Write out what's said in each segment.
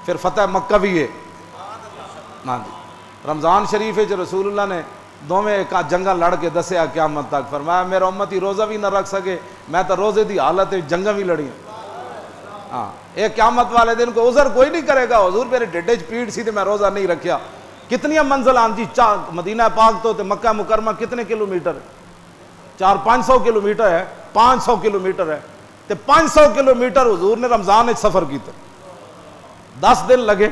پھر فتح مکہ بھی ہے. ہاں جی رمضان شریف رسول اللہ نے دوویں ایک جنگاں لڑ کے دسیا قیامت تک. فرمایا میرا امتی روزہ بھی نہ رکھ سکے, میں تو روزے دی حالت جنگاں بھی لڑی. ہاں ایک قیامت والے دن کو عذر کوئی نہیں کرے گا, حضور میرے ڈیڈے پیڑ سی تے میں روزہ نہیں رکھیا. کتنی منزل آن جی مدینہ پاک تو مکہ مکرمہ کتنے کلومیٹر ہے؟ 400-500 کلومیٹر ہے. 500 کلومیٹر ہے تے 500 کلومیٹر حضور نے رمضان ایک سفر کیتا. 10 دن لگے.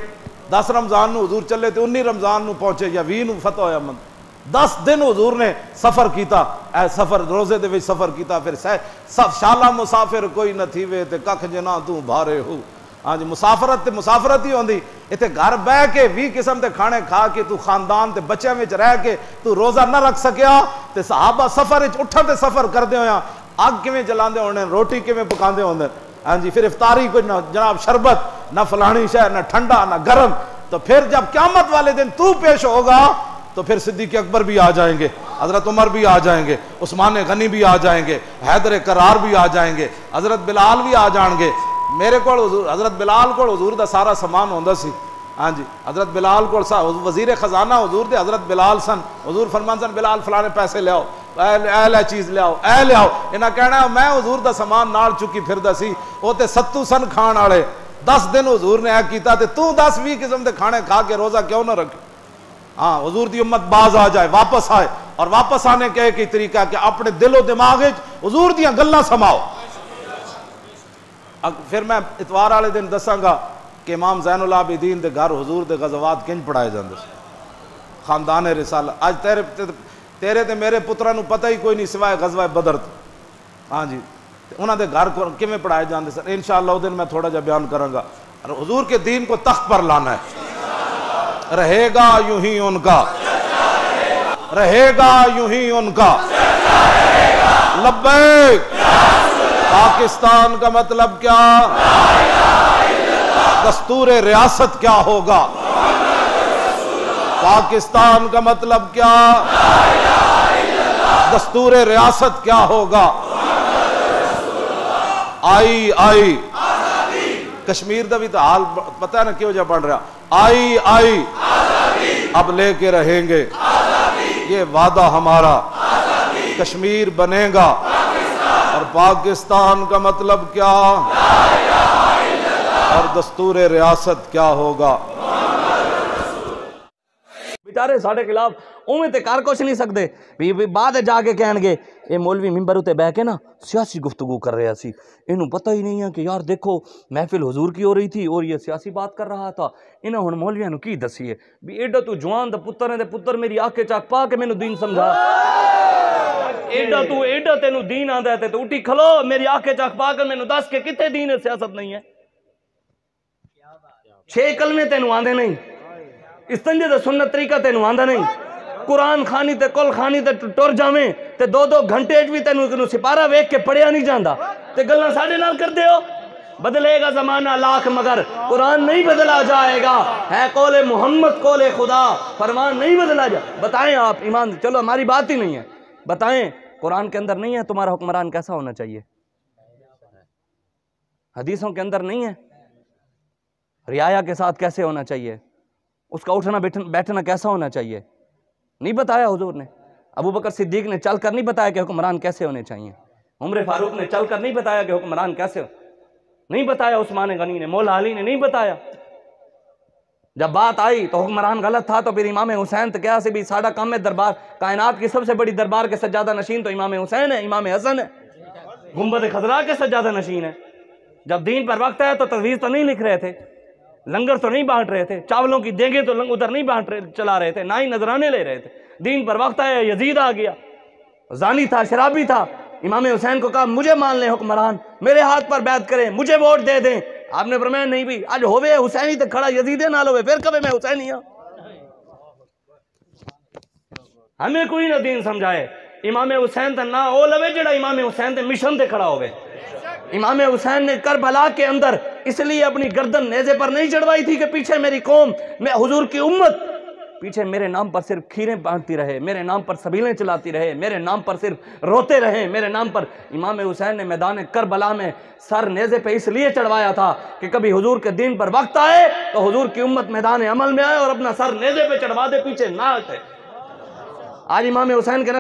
10 رمضان نو حضور چلے تے 19 رمضان نو پہنچے یا 20 نو فتح ہویا من. 10 دن حضور نے سفر کیتا. اے سفر روزے دے وچ سفر کیتا. پھر سب شالا مسافر کوئی نہ تھیوے تے ککھ جنا تو بھارے ہو. ہاں جی مسافرت تے مسافرت ہی ہوندی. ایتھے گھر بہ کے 20 قسم دے کھانے کھا کے تو خاندان تے بچیاں وچ رہ کے تو روزہ نہ رکھ سکیا تے صحابہ سفر وچ اٹھن تے سفر کردے ہویا اگ کیویں جلاندے ہونے, روٹی کیویں پکاندے ہوندے. ہاں جی پھر افطاری کوئی نہ جناب شربت, نہ فلانی شے, نہ ٹھنڈا نہ گرم. تو پھر جب قیامت والے دن تو پیش ہوگا تو پھر صدیق اکبر بھی آ جائیں گے, حضرت عمر بھی آ جائیں گے, عثمان غنی بھی آ جائیں گے, حیدر کرار بھی آ جائیں گے, حضرت بلال بھی آ جان گے. میرے کو حضرت بلال کو حضور دا سارا سامان ہوندا سی. ہاں جی حضرت بلال کو وزیر خزانہ حضور دے حضرت بلال سن. حضور فرمان سن بلال فلانے پیسے لے آؤ, اے چیز لے آؤ, اے لے آؤ. انہاں کہنا میں حضور دا سامان نال چکی پھردا سی, او تے 70 سن کھان والے. 10 دن حضور نے اے کیتا تے تو 10-20 قسم دے کھانے کھا کے روزہ کیوں نہ رکھے. ہاں حضور دی امت باز آ جائے, واپس آئے, اور واپس آنے کے ایک ہی طریقہ کہ اپنے دل و دماغ وچ حضور دیاں گلاں سماؤ. پھر میں اتوار والے دن دساں گا کہ امام زین العابدین دے گھر حضور دے غزوات کنج پڑھائے جاندے سے. خاندان رسالہ اج تیرے تے میرے پتراں نو پتہ ہی کوئی نہیں سوائے غزوہ بدر. ہاں جی انہاں دے گھر کیویں پڑھائے جاندے سن انشاءاللہ او دن میں تھوڑا جا بیان کراں گا. حضور کے دین کو تخت پر لانا ہے. رہے گا یوں ہی ان کا, رہے گا یوں ہی ان کا. لبیک. پاکستان کا مطلب کیا؟ دستور ریاست کیا ہوگا؟ پاکستان کا مطلب کیا؟ دستور ریاست کیا ہوگا؟ آئی کشمیر دا بھی تو حال پتہ ہے نا کیوں جا بن رہا. آئی اب لے کے رہیں گے, یہ وعدہ ہمارا. کشمیر بنے گا اور پاکستان کا مطلب کیا اور دستور ریاست کیا ہوگا. بیچارے ساڑھے خلاف اوہیں تے کار کچھ نہیں سکتے. بعد جا کے کہن گے اے مولوی ممبر تے بہ کے نا سیاسی گفتگو کر رہا سی, انہوں پتہ ہی نہیں ہے کہ یار دیکھو محفل حضور کی ہو رہی تھی اور یہ سیاسی بات کر رہا تھا. انہوں ہن مولویاں نو کی دسی ہے بھی ایڈا تو جوان دا پتر ہے تے پتر میری آنکھیں چاک پا کے مینوں دین سمجھا. ایڈا تینوں دین آندا ہے تے اٹھی کھلو میری آنکھیں چاک پا کے مینوں دس کے کتے دین ہے سیاست نہیں ہے. 6 کلمے تینوں آندے نہیں, استنجے تے سنت طریقہ تینوں آندا نہیں, قرآن خانی تے کل خانی تے ٹر جاویں تے 2 گھنٹے بھی تینوں سپارہ ویکھ کے پڑھیا نہیں جاندا تے گلاں ساڈے نال کردے ہو. بدلے گا زمانہ لاکھ مگر قرآن نہیں بدلا جائے گا, ہے قول محمد قول خدا, فرمان نہیں بدلا جائے. بتائیں آپ ایمان, چلو ہماری بات ہی نہیں ہے, بتائیں قرآن کے اندر نہیں ہے تمہارا حکمران کیسا ہونا چاہیے؟ حدیثوں کے اندر نہیں ہے رعایا کے ساتھ کیسے ہونا چاہیے, اس کا اٹھنا بیٹھنا کیسا ہونا چاہیے؟ نہیں بتایا حضور نے. ابو بکر صدیق نے چل کر نہیں بتایا کہ حکمران کیسے ہونے چاہیے. عمر فاروق نے چل کر نہیں بتایا کہ حکمران کیسے نہیں بتایا. عثمان غنی نے, مولا علی نے نہیں بتایا. جب بات آئی تو حکمران غلط تھا تو پھر امام حسین تو کیا سے بھی ساڑھا کم ہے دربار, کائنات کی سب سے بڑی دربار کے سجادہ نشین تو امام حسین ہے, امام حسن ہے, گنبد خضرا کے سجادہ نشین ہے. جب دین پر وقت ہے تو تجویز تو نہیں لکھ رہے تھے, لنگر تو نہیں بانٹ رہے تھے, چاولوں کی دیگیں تو ادھر نہیں چلا رہے تھے, نہ ہی نذرانے لے رہے تھے. دین پر وقت آیا یزید آ گیا, زانی تھا, شرابی تھا. امام حسین کو کہا مجھے مان لیں حکمران, میرے ہاتھ پر بیعت کریں, مجھے ووٹ دے دیں. آپ نے فرمایا نہیں بھی آج ہوئے حسینی تے کھڑا یزیدے نال ہوئے پھر کبھی میں حسینی ہوں. ہمیں کوئی نہ دین سمجھائے. امام حسین تے نہ او لوے جڑا امام حسین تے مشن تے کھڑا ہوئے. امام حسین نے کربلا کے اندر اس لیے اپنی گردن نیزے پر نہیں چڑھوائی تھی کہ پیچھے میری قوم, میں حضور کی امت پیچھے میرے نام پر صرف کھیریں باندھتی رہے، میرے نام پر سبیلیں چلاتی رہے، میرے نام پر صرف روتے رہے، میرے نام پر۔ امام حسین نے میدان کربلا میں سر نیزے پہ اس لیے چڑھوایا تھا کہ کبھی حضور کے دین پر وقت آئے تو حضور کی امت میدان عمل میں آئے اور اپنا سر نیزے پہ چڑھوا دے، پیچھے نہ ہٹے۔ آج امام حسین کے